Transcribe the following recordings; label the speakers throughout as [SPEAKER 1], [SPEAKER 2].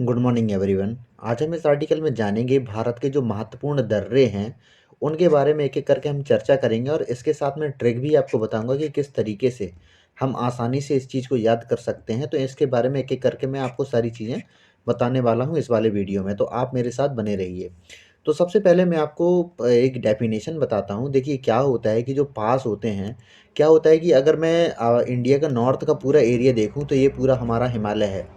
[SPEAKER 1] Good morning everyone. आज हम इस आर्टिकल में जानेंगे भारत के जो महत्वपूर्ण दर्रे हैं उनके बारे में एक एक करके हम चर्चा करेंगे और इसके साथ में ट्रिक भी आपको बताऊंगा कि किस तरीके से हम आसानी से इस चीज़ को याद कर सकते हैं। तो इसके बारे में एक एक करके मैं आपको सारी चीज़ें बताने वाला हूँ इस वाले वीडियो में, तो आप मेरे साथ बने रहिए। तो सबसे पहले मैं आपको एक डेफिनेशन बताता हूँ। देखिए क्या होता है कि जो पास होते हैं, क्या होता है कि अगर मैं इंडिया का नॉर्थ का पूरा एरिया देखूँ तो ये पूरा हमारा हिमालय है।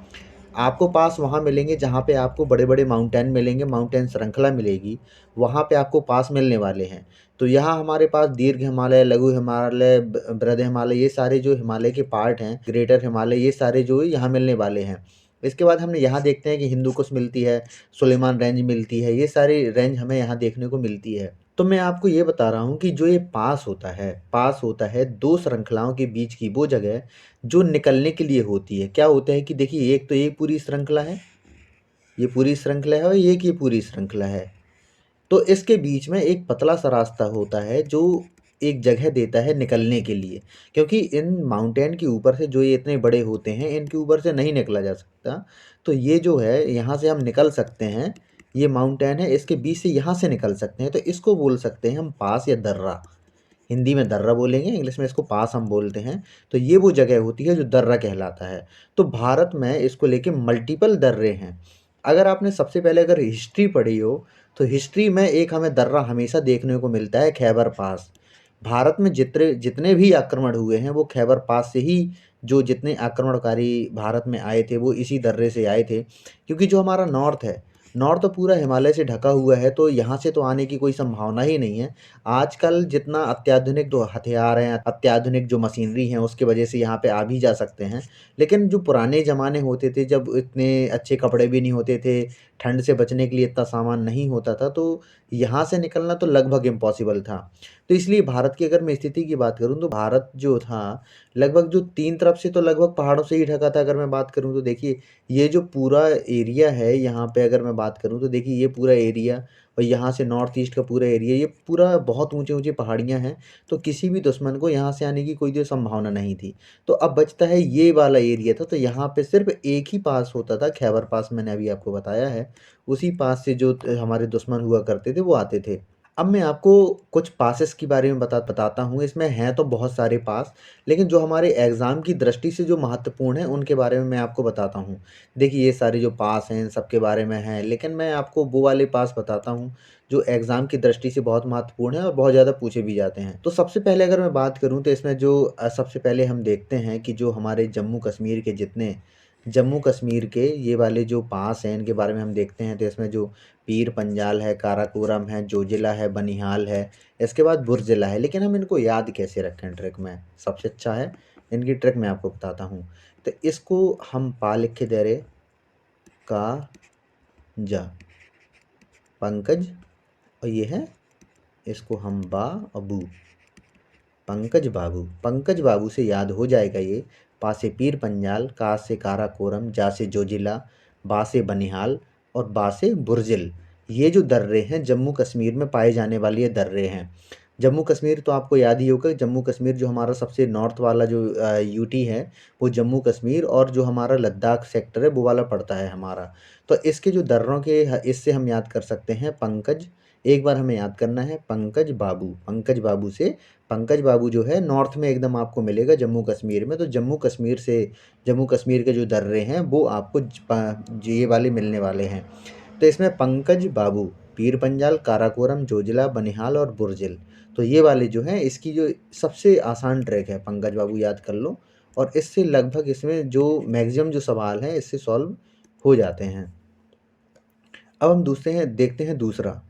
[SPEAKER 1] आपको पास वहाँ मिलेंगे जहाँ पे आपको बड़े-बड़े माउंटेन मिलेंगे, माउंटेन श्रृंखला मिलेगी, वहाँ पे आपको पास मिलने वाले हैं। तो यहाँ हमारे पास दीर्घ हिमालय, लघु हिमालय, बृहद हिमालय, ये सारे जो हिमालय के पार्ट हैं, ग्रेटर हिमालय, ये सारे जो यहाँ मिलने वाले हैं। इसके बाद हमने यहाँ देखते हैं कि हिंदू कुश मिलती है, सुलेमान रेंज मिलती है, ये सारी रेंज हमें यहाँ देखने को मिलती है। तो मैं आपको ये बता रहा हूँ कि जो ये पास होता है 2 श्रृंखलाओं के बीच की वो जगह जो निकलने के लिए होती है। क्या होता है कि देखिए एक तो ये पूरी श्रृंखला है, ये पूरी श्रृंखला है और एक ये पूरी श्रृंखला है। तो इसके बीच में एक पतला सा रास्ता होता है जो एक जगह देता है निकलने के लिए, क्योंकि इन माउंटेन के ऊपर से जो ये इतने बड़े होते हैं इनके ऊपर से नहीं निकला जा सकता। तो ये जो है यहाँ से हम निकल सकते हैं, ये माउंटेन है इसके बीच से यहाँ से निकल सकते हैं, तो इसको बोल सकते हैं हम पास या दर्रा। हिंदी में दर्रा बोलेंगे, इंग्लिश में इसको पास हम बोलते हैं। तो ये वो जगह होती है जो दर्रा कहलाता है। तो भारत में इसको लेके मल्टीपल दर्रे हैं। अगर आपने सबसे पहले अगर हिस्ट्री पढ़ी हो, तो हिस्ट्री में एक हमें दर्रा हमेशा देखने को मिलता है, खैबर पास। भारत में जितने जितने भी आक्रमण हुए हैं वो खैबर पास से ही, जो जितने आक्रमणकारी भारत में आए थे वो इसी दर्रे से आए थे। क्योंकि जो हमारा नॉर्थ है, नॉर्थ तो पूरा हिमालय से ढका हुआ है, तो यहाँ से तो आने की कोई संभावना ही नहीं है। आजकल जितना अत्याधुनिक जो हथियार हैं, अत्याधुनिक जो मशीनरी हैं, उसकी वजह से यहाँ पे आ भी जा सकते हैं। लेकिन जो पुराने ज़माने होते थे, जब इतने अच्छे कपड़े भी नहीं होते थे, ठंड से बचने के लिए इतना सामान नहीं होता था, तो यहाँ से निकलना तो लगभग इम्पॉसिबल था। तो इसलिए भारत की अगर मैं स्थिति की बात करूँ, तो भारत जो था, लगभग जो 3 तरफ से तो लगभग पहाड़ों से ही ढका था। अगर मैं बात करूँ तो देखिए, ये जो पूरा एरिया है, यहाँ पे अगर मैं बात करूँ तो देखिए ये पूरा एरिया और यहाँ से नॉर्थ ईस्ट का पूरा एरिया, ये पूरा बहुत ऊँचे-ऊँचे पहाड़ियाँ हैं, तो किसी भी दुश्मन को यहाँ से आने की कोई जो संभावना नहीं थी। तो अब बचता है ये वाला एरिया था, तो यहाँ पे सिर्फ़ एक ही पास होता था, खैबर पास मैंने अभी आपको बताया है। उसी पास से जो हमारे दुश्मन हुआ करते थे, वो आते थे। अब मैं आपको कुछ पासेस के बारे में बताता हूँ, इसमें हैं तो बहुत सारे पास, लेकिन जो हमारे एग्ज़ाम की दृष्टि से जो महत्वपूर्ण हैं, उनके बारे में मैं आपको बताता हूँ। देखिए ये सारे जो पास हैं इन सब के बारे में हैं, लेकिन मैं आपको वो वाले पास बताता हूँ जो एग्ज़ाम की दृष्टि से बहुत महत्वपूर्ण है और बहुत ज़्यादा पूछे भी जाते हैं। तो सबसे पहले अगर मैं बात करूँ तो इसमें जो सबसे पहले हम देखते हैं कि जो हमारे जम्मू कश्मीर के जितने, जम्मू कश्मीर के ये वाले जो पास हैं इनके बारे में हम देखते हैं, तो इसमें जो पीर पंजाल है, काराकोरम है, जोजिला है, बनिहाल है, इसके बाद बुर्जिला है। लेकिन हम इनको याद कैसे रखें ट्रिक में, सबसे अच्छा है इनकी ट्रिक मैं आपको बताता हूँ। तो इसको हम पा लिख के दे रहे, का जा पंकज, और ये है, इसको हम बा और बू, पंकज बाबू। पंकज बाबू से याद हो जाएगा ये। पा से पीर पंजाल, का से काराकोरम, जा से जोजिला, बा से बनिहाल और बा से बुर्जिल। ये जो दर्रे हैं जम्मू कश्मीर में पाए जाने वाले ये दर्रे हैं। जम्मू कश्मीर तो आपको याद ही होगा, जम्मू कश्मीर जो हमारा सबसे नॉर्थ वाला जो यूटी है, वो जम्मू कश्मीर, और जो हमारा लद्दाख सेक्टर है वो वाला पड़ता है हमारा। तो इसके जो दर्रों के इससे हम याद कर सकते हैं पंकज, एक बार हमें याद करना है पंकज बाबू। पंकज बाबू से, पंकज बाबू जो है नॉर्थ में एकदम आपको मिलेगा जम्मू कश्मीर में। तो जम्मू कश्मीर से, जम्मू कश्मीर के जो दर्रे हैं वो आपको ये वाले मिलने वाले हैं। तो इसमें पंकज बाबू, पीर पंजाल, काराकोरम, जोजिला, बनिहाल और बुर्जिल, तो ये वाले जो हैं इसकी जो सबसे आसान ट्रैक है, पंकज बाबू याद कर लो। और इससे लगभग इसमें जो मैक्सिमम जो सवाल हैं इससे सॉल्व हो जाते हैं। अब हम दूसरे हैं, देखते हैं दूसरा।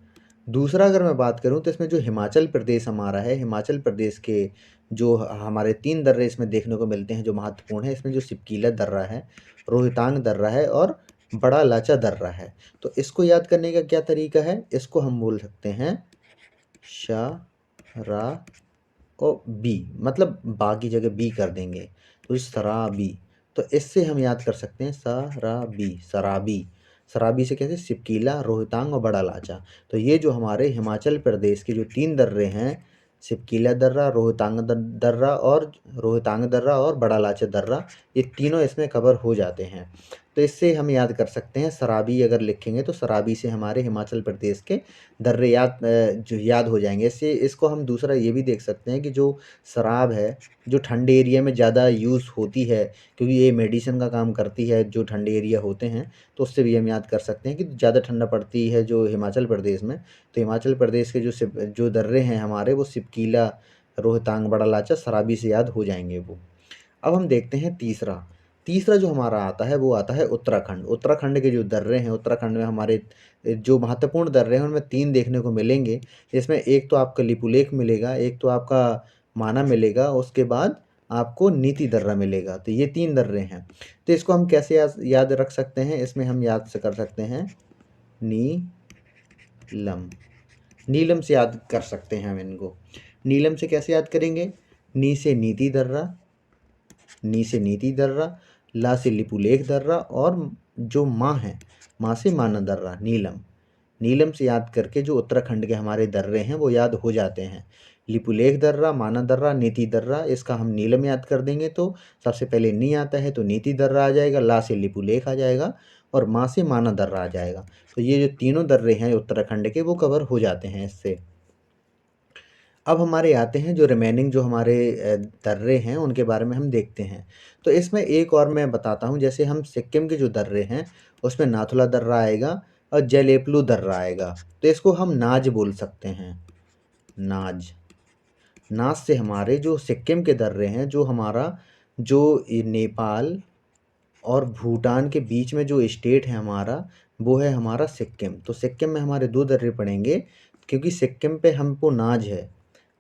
[SPEAKER 1] दूसरा अगर मैं बात करूँ तो इसमें जो हिमाचल प्रदेश हमारा है, हिमाचल प्रदेश के जो हमारे 3 दर्रे इसमें देखने को मिलते हैं जो महत्वपूर्ण है। इसमें जो सिपकीला दर्रा है, रोहतांग दर्रा है और बड़ा लाचा दर्रा है। तो इसको याद करने का क्या तरीका है, इसको हम बोल सकते हैं शा, रा और बी, मतलब बा की जगह बी कर देंगे, तो शराबी। तो इससे हम याद कर सकते हैं शराबी, शराबी। शराबी से कैसे, सिपकीला, रोहतांग और बड़ा लाचा। तो ये जो हमारे हिमाचल प्रदेश के जो 3 दर्रे हैं, सिपकीला दर्रा, रोहतांग दर्रा और बड़ा लाचा दर्रा, ये तीनों इसमें कवर हो जाते हैं। तो इससे हम याद कर सकते हैं, सराबी अगर लिखेंगे तो सराबी से हमारे हिमाचल प्रदेश के दर्रे जो याद हो जाएँगे। इससे इसको हम दूसरा ये भी देख सकते हैं कि जो शराब है, जो ठंडे एरिया में ज़्यादा यूज़ होती है, क्योंकि ये मेडिसिन का काम करती है, जो ठंडे एरिया होते हैं, तो उससे भी हम याद कर सकते हैं कि ज़्यादा ठंडा पड़ती है जो हिमाचल प्रदेश में, तो हिमाचल प्रदेश के जो दर्रे हैं हमारे, वो सिपकीला, रोहतांग, बड़ा लाचा, सराबी से याद हो जाएँगे वो। अब हम देखते हैं तीसरा। तीसरा जो हमारा आता है वो आता है उत्तराखंड। उत्तराखंड के जो दर्रे हैं, उत्तराखंड में हमारे जो महत्वपूर्ण दर्रे हैं उनमें 3 देखने को मिलेंगे। इसमें एक तो आपका लिपुलेख मिलेगा, एक तो आपका माना मिलेगा, उसके बाद आपको नीति दर्रा मिलेगा। तो ये 3 दर्रे हैं। तो इसको हम कैसे याद रख सकते हैं? इसमें हम याद से कर सकते हैं नीलम। नीलम से याद कर सकते हैं हम इनको। नीलम से कैसे याद करेंगे? नी से नीति दर्रा, नी से नीति दर्रा, ला से लिपुलेख दर्रा और जो माँ है, माँ से माना दर्रा, नीलम। नीलम से याद करके जो उत्तराखंड के हमारे दर्रे हैं वो याद हो जाते हैं। लिपुलेख दर्रा, माना दर्रा, नीति दर्रा, इसका हम नीलम याद कर देंगे तो सबसे पहले नी आता है तो नीति दर्रा आ जाएगा, ला से लिपुलेख आ जाएगा और माँ से माना दर्रा आ जाएगा। तो ये जो तीनों दर्रे हैं उत्तराखंड के वो कवर हो जाते हैं इससे। अब हमारे आते हैं जो रिमेनिंग जो हमारे दर्रे हैं उनके बारे में हम देखते हैं। तो इसमें एक और मैं बताता हूँ, जैसे हम सिक्किम के जो दर्रे हैं उसमें नाथुला दर्रा आएगा और जलेपलू दर्रा आएगा। तो इसको हम नाज बोल सकते हैं, नाज। नाज से हमारे जो सिक्किम के दर्रे हैं, जो हमारा जो ये नेपाल और भूटान के बीच में जो स्टेट है हमारा, वो है हमारा सिक्किम। तो सिक्किम में हमारे 2 दर्रे पड़ेंगे, क्योंकि सिक्किम पे हमको नाज है।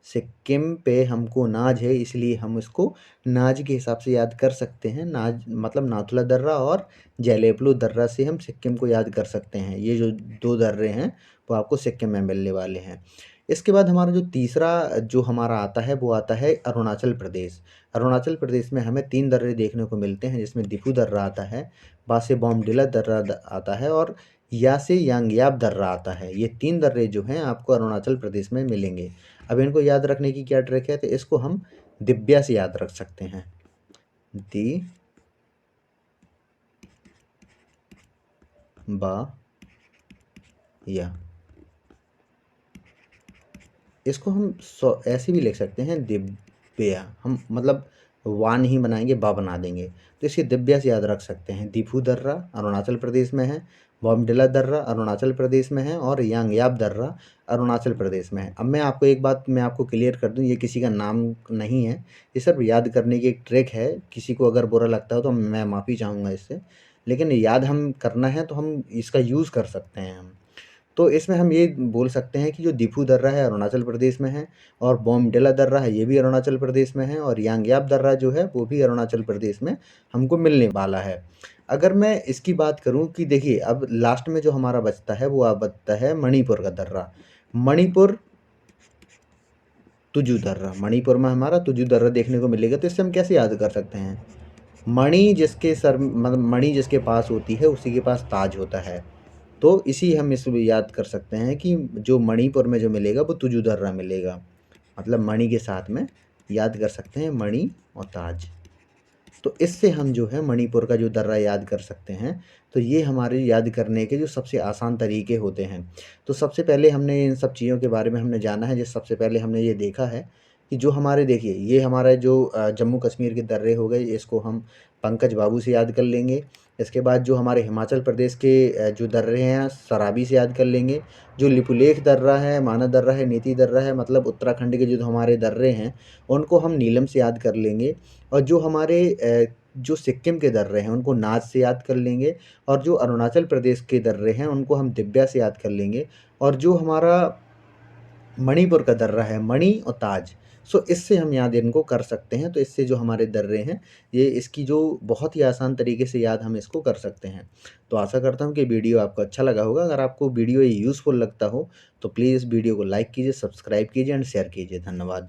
[SPEAKER 1] सिक्किम पे हमको नाज है, इसलिए हम इसको नाज के हिसाब से याद कर सकते हैं। नाज मतलब नाथुला दर्रा और जलेपलू दर्रा से हम सिक्किम को याद कर सकते हैं। ये जो 2 दर्रे हैं वो आपको सिक्किम में मिलने वाले हैं। इसके बाद हमारा जो तीसरा जो हमारा आता है वो आता है अरुणाचल प्रदेश। अरुणाचल प्रदेश में हमें 3 दर्रे देखने को मिलते हैं, जिसमें दिफू दर्रा आता है, बासे बॉमडिला दर्रा आता है और यासे यांगयाप दर्रा आता है। ये 3 दर्रे जो हैं आपको अरुणाचल प्रदेश में मिलेंगे। अब इनको याद रखने की क्या ट्रिक है? तो इसको हम दिब्या से याद रख सकते हैं। दी बा या, इसको हम ऐसे भी लिख सकते हैं दिव्या, हम मतलब वान ही बनाएंगे, बा बना देंगे तो इसे दिव्या से याद रख सकते हैं। दीफू दर्रा अरुणाचल प्रदेश में है, बॉमडिला दर्रा अरुणाचल प्रदेश में है और यांगयाप दर्रा अरुणाचल प्रदेश में है। अब मैं आपको एक बात मैं आपको क्लियर कर दूं, ये किसी का नाम नहीं है, ये सिर्फ याद करने की एक ट्रिक है। किसी को अगर बुरा लगता हो तो मैं माफ़ी चाहूँगा इससे, लेकिन याद हम करना है तो हम इसका यूज़ कर सकते हैं हम। तो इसमें हम ये बोल सकते हैं कि जो दिफू दर्रा है अरुणाचल प्रदेश में है और बोमडिला दर्रा है ये भी अरुणाचल प्रदेश में है और यांगयाप दर्रा जो है वो भी अरुणाचल प्रदेश में हमको मिलने वाला है। अगर मैं इसकी बात करूं कि देखिए अब लास्ट में जो हमारा बचता है वो अब बचता है मणिपुर का दर्रा। मणिपुर तुजू दर्रा, मणिपुर में हमारा तुजू दर्रा देखने को मिलेगा। तो इससे हम कैसे याद कर सकते हैं? मणि जिसके सर मतलब मणि जिसके पास होती है उसी के पास ताज होता है। तो इसी हम इस याद कर सकते हैं कि जो मणिपुर में जो मिलेगा वो तुजू दर्रा मिलेगा, मतलब मणि के साथ में याद कर सकते हैं मणि और ताज। तो इससे हम जो है मणिपुर का जो दर्रा याद कर सकते हैं। तो ये हमारे याद करने के जो सबसे आसान तरीके होते हैं। तो सबसे पहले हमने इन सब चीज़ों के बारे में हमने जाना है, जिस सबसे पहले हमने ये देखा है कि जो हमारे देखिए ये हमारा जो जम्मू कश्मीर के दर्रे हो गए, इसको हम पंकज बाबू से याद कर लेंगे। इसके बाद जो हमारे हिमाचल प्रदेश के जो दर्रे हैं सराबी से याद कर लेंगे। जो लिपुलेख दर्रा है, माना दर्रा है, नीति दर्रा है, मतलब उत्तराखंड के जो हमारे दर्रे हैं उनको हम नीलम से याद कर लेंगे। और जो हमारे जो सिक्किम के दर्रे हैं उनको नाज से याद कर लेंगे और जो अरुणाचल प्रदेश के दर्रे हैं उनको हम दिव्या से याद कर लेंगे और जो हमारा मणिपुर का दर्रा है मणि और ताज। सो इससे हम याद इनको कर सकते हैं। तो इससे जो हमारे दर्रे हैं ये इसकी जो बहुत ही आसान तरीके से याद हम इसको कर सकते हैं। तो आशा करता हूँ कि वीडियो आपको अच्छा लगा होगा। अगर आपको वीडियो ये यूज़फुल लगता हो तो प्लीज़ वीडियो को लाइक कीजिए, सब्सक्राइब कीजिए एंड शेयर कीजिए। धन्यवाद।